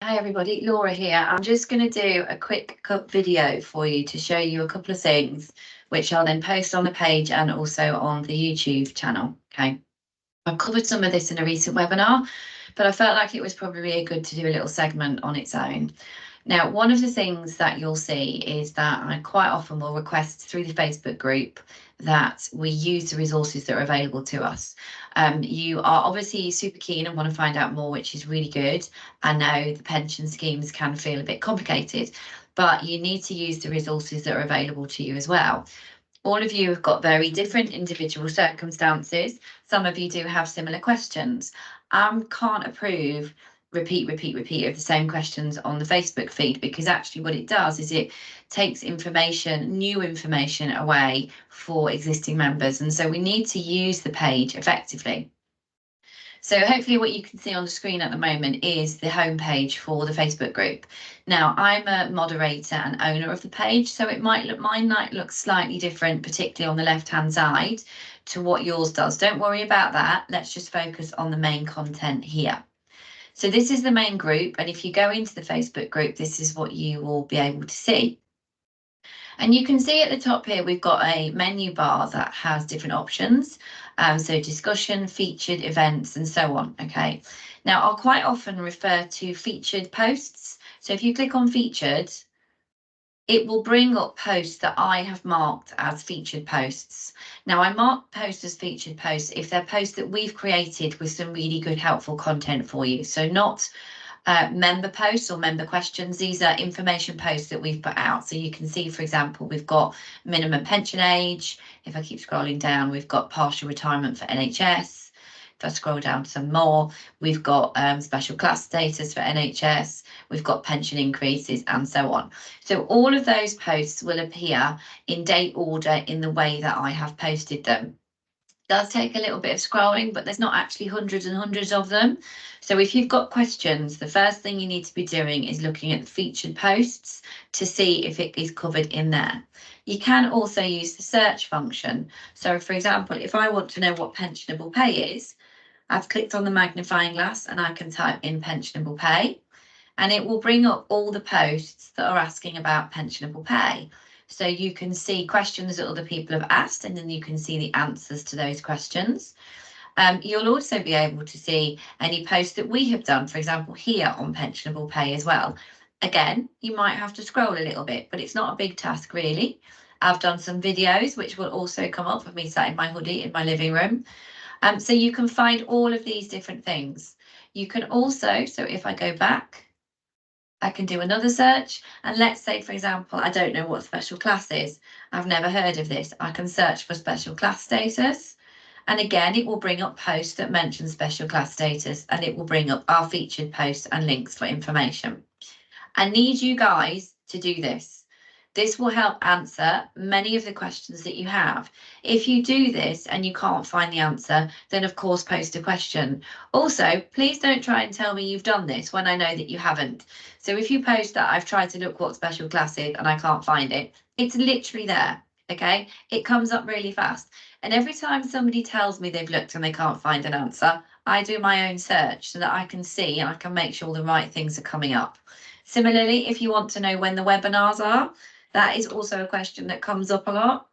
Hi everybody, Laura here. I'm just going to do a quick cut video for you to show you a couple of things, which I'll then post on the page and also on the YouTube channel. Okay, I've covered some of this in a recent webinar, but I felt like it was probably good to do a little segment on its own. Now, one of the things that you'll see is that I quite often will request through the Facebook group that we use the resources that are available to us. You are obviously super keen and want to find out more, which is really good. I know the pension schemes can feel a bit complicated, but you need to use the resources that are available to you as well. All of you have got very different individual circumstances. Some of you do have similar questions. I can't approve repeat of the same questions on the Facebook feed, because actually what it does is it takes information, new information away for existing members. And so we need to use the page effectively. So hopefully what you can see on the screen at the moment is the homepage for the Facebook group. Now, I'm a moderator and owner of the page, so mine might look slightly different, particularly on the left-hand side, to what yours does. Don't worry about that. Let's just focus on the main content here. So this is the main group, and if you go into the Facebook group, this is what you will be able to see. And you can see at the top here, we've got a menu bar that has different options. So discussion, featured, events, and so on. Okay. Now, I'll quite often refer to featured posts. So if you click on featured, it will bring up posts that I have marked as featured posts. Now, I mark posts as featured posts if they're posts that we've created with some really good, helpful content for you. So not member posts or member questions. These are information posts that we've put out. So you can see, for example, we've got minimum pension age. If I keep scrolling down, we've got partial retirement for NHS. If I scroll down some more, we've got special class status for NHS. We've got pension increases and so on. So all of those posts will appear in date order in the way that I have posted them. Does take a little bit of scrolling, but there's not actually hundreds and hundreds of them. So if you've got questions, the first thing you need to be doing is looking at the featured posts to see if it is covered in there. You can also use the search function. So for example, if I want to know what pensionable pay is, I've clicked on the magnifying glass and I can type in pensionable pay, and it will bring up all the posts that are asking about pensionable pay. So you can see questions that other people have asked, and then you can see the answers to those questions. You'll also be able to see any posts that we have done, for example, here on pensionable pay as well. Again, you might have to scroll a little bit, but it's not a big task really. I've done some videos which will also come up of me sat in my hoodie in my living room. So you can find all of these different things. You can also, so if I go back, I can do another search, and let's say, for example, I don't know what special class is. I've never heard of this. I can search for special class status, and again, it will bring up posts that mention special class status, and it will bring up our featured posts and links for information. I need you guys to do this. This will help answer many of the questions that you have. If you do this and you can't find the answer, then of course post a question. Also, please don't try and tell me you've done this when I know that you haven't. So if you post that I've tried to look what special class is and I can't find it, it's literally there, okay? It comes up really fast. And every time somebody tells me they've looked and they can't find an answer, I do my own search so that I can see and I can make sure the right things are coming up. Similarly, if you want to know when the webinars are, that is also a question that comes up a lot.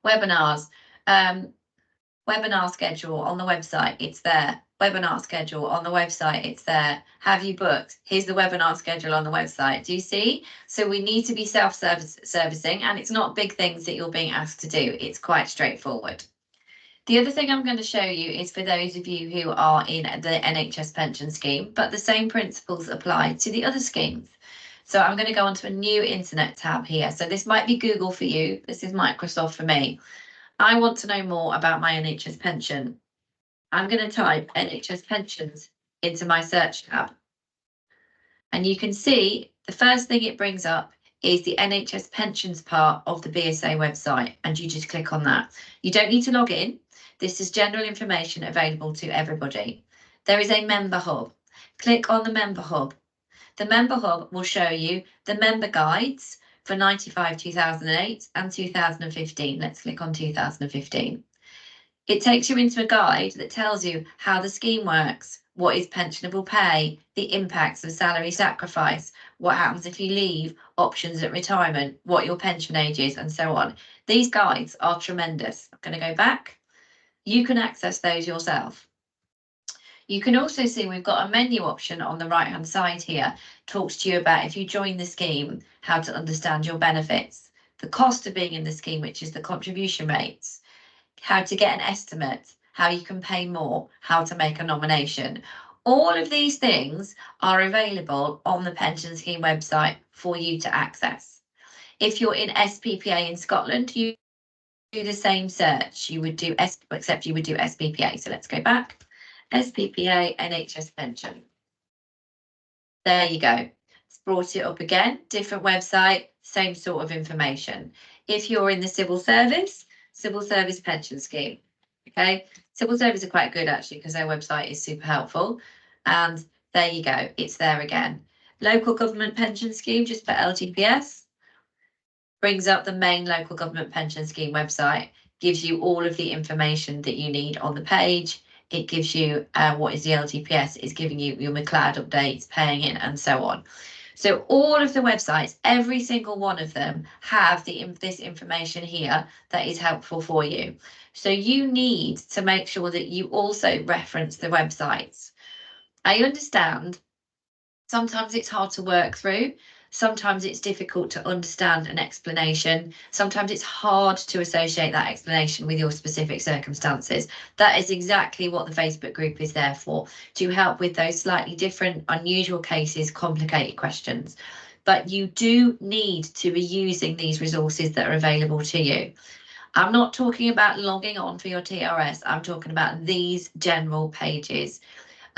Webinars, webinar schedule on the website, it's there. Webinar schedule on the website, it's there. Have you booked? Here's the webinar schedule on the website. Do you see? So we need to be self-servicing, and it's not big things that you're being asked to do. It's quite straightforward. The other thing I'm going to show you is for those of you who are in the NHS pension scheme, but the same principles apply to the other schemes. So I'm going to go onto a new internet tab here. So this might be Google for you. This is Microsoft for me. I want to know more about my NHS pension. I'm going to type NHS pensions into my search tab. And you can see the first thing it brings up is the NHS pensions part of the BSA website. And you just click on that. You don't need to log in. This is general information available to everybody. There is a member hub. Click on the member hub. The member hub will show you the member guides for 95, 2008 and 2015. Let's click on 2015. It takes you into a guide that tells you how the scheme works, what is pensionable pay, the impacts of salary sacrifice, what happens if you leave, options at retirement, what your pension age is, and so on. These guides are tremendous. I'm going to go back. You can access those yourself. You can also see we've got a menu option on the right hand side here. Talks to you about, if you join the scheme, how to understand your benefits, the cost of being in the scheme, which is the contribution rates, how to get an estimate, how you can pay more, how to make a nomination. All of these things are available on the pension scheme website for you to access. If you're in SPPA in Scotland, you do the same search. You would do except you would do SPPA. So let's go back. SPPA NHS pension. There you go. It's brought it up again. Different website, same sort of information. If you're in the civil service pension scheme. Okay, civil service are quite good actually because their website is super helpful. And there you go, it's there again. Local government pension scheme, just for LGPS, brings up the main local government pension scheme website, gives you all of the information that you need on the page. It gives you what is the LGPS, it's giving you your McLeod updates, paying in, and so on. So all of the websites, every single one of them have this information here that is helpful for you. So you need to make sure that you also reference the websites. I understand sometimes it's hard to work through. Sometimes it's difficult to understand an explanation. Sometimes it's hard to associate that explanation with your specific circumstances. That is exactly what the Facebook group is there for, to help with those slightly different, unusual cases, complicated questions. But you do need to be using these resources that are available to you. I'm not talking about logging on for your TRS. I'm talking about these general pages.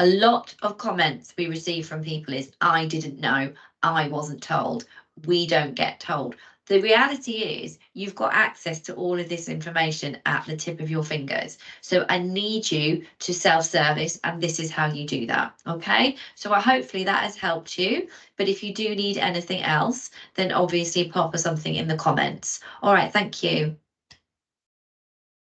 A lot of comments we receive from people is, I didn't know, I wasn't told, we don't get told. The reality is you've got access to all of this information at the tip of your fingers. So I need you to self-service, and this is how you do that. Okay, so hopefully that has helped you. But if you do need anything else, then obviously pop us something in the comments. All right, thank you.